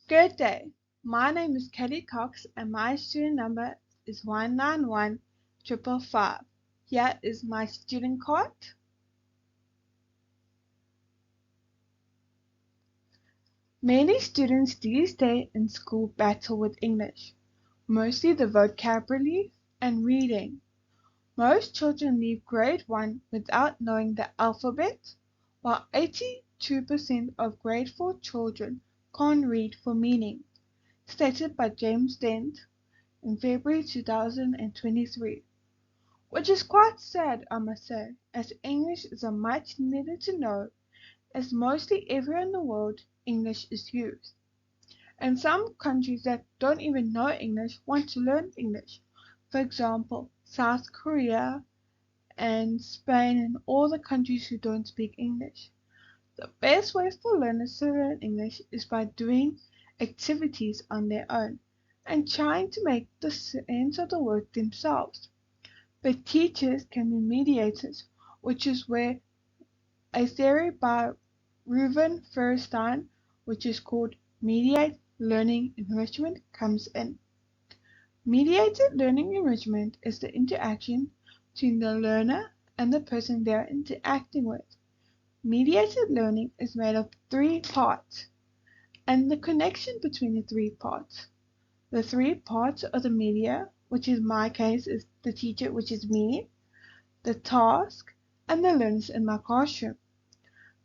Good day. My name is Kayleigh Cox and my student number is 1915555. Here is my student card. Many students these days in school battle with English, mostly the vocabulary and reading. Most children leave grade 1 without knowing the alphabet, while 82% of grade 4 children can't read for meaning, stated by James Dent in February 2023, which is quite sad, I must say, as English is a much needed to know, as mostly everywhere in the world English is used. And some countries that don't even know English want to learn English. For example, South Korea and Spain and all the countries who don't speak English. The best way for learners to learn English is by doing activities on their own and trying to make the sense of the word themselves. But teachers can be mediators, which is where a theory by Reuven Feuerstein, which is called mediate learning enrichment, comes in. Mediated learning enrichment is the interaction between the learner and the person they are interacting with. Mediated learning is made of 3 parts, and the connection between the 3 parts. The 3 parts are the media, which in my case is the teacher, which is me, the task, and the learners in my classroom.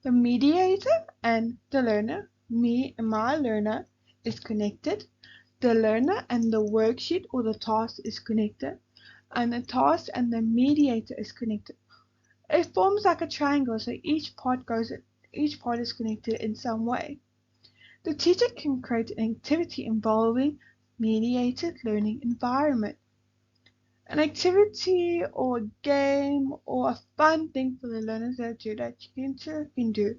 The mediator and the learner, me and my learner, is connected. The learner and the worksheet or the task is connected, and the task and the mediator is connected. It forms like a triangle, so each part is connected in some way. The teacher can create an activity involving mediated learning environment. An activity or game or a fun thing for the learners that you can do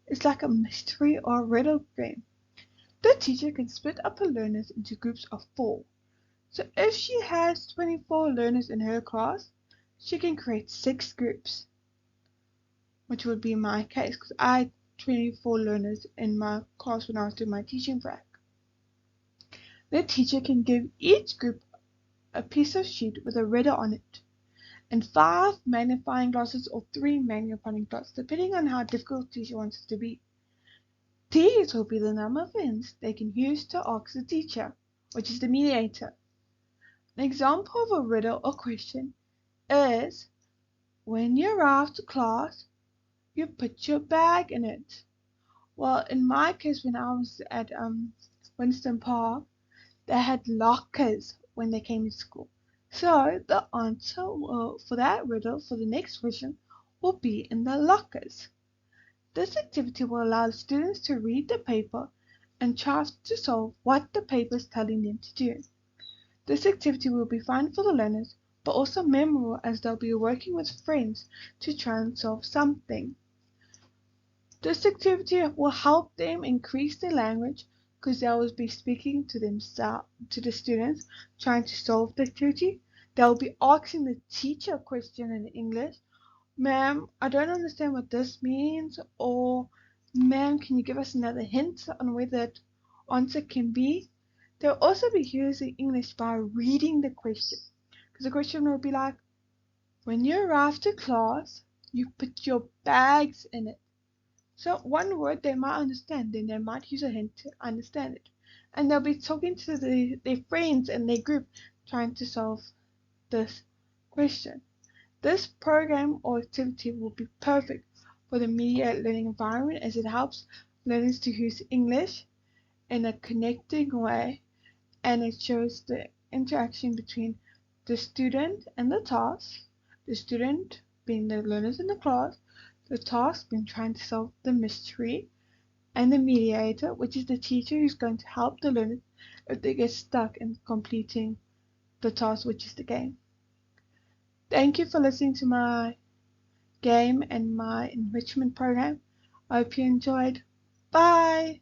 is like a mystery or a riddle game. The teacher can split up her learners into groups of 4. So if she has 24 learners in her class, she can create 6 groups, which would be my case because I had 24 learners in my class when I was doing my teaching prac. The teacher can give each group a piece of sheet with a riddle on it, and 5 magnifying glasses or 3 magnifying glasses, depending on how difficult the teacher wants it to be. These will be the number of hints they can use to ask the teacher, which is the mediator. An example of a riddle or question is, when you arrive to class, you put your bag in it. Well, in my case, when I was at Winston Park, they had lockers when they came to school. So the answer for that riddle for the next question will be in the lockers. This activity will allow the students to read the paper and try to solve what the paper is telling them to do. This activity will be fun for the learners, but also memorable as they'll be working with friends to try and solve something. This activity will help them increase their language because they will be speaking to the students, trying to solve the activity. They'll be asking the teacher a question in English. Ma'am, I don't understand what this means, or ma'am, can you give us another hint on where that answer can be? They'll also be using English by reading the question, because the question will be like, when you arrive to class, you put your bags in it. So one word they might understand, then they might use a hint to understand it. And they'll be talking to their friends and their group trying to solve this question. This program or activity will be perfect for the media learning environment as it helps learners to use English in a connecting way, and it shows the interaction between the student and the task, the student being the learners in the class, the task being trying to solve the mystery, and the mediator, which is the teacher who's going to help the learners if they get stuck in completing the task, which is the game. Thank you for listening to my game and my enrichment program. I hope you enjoyed. Bye!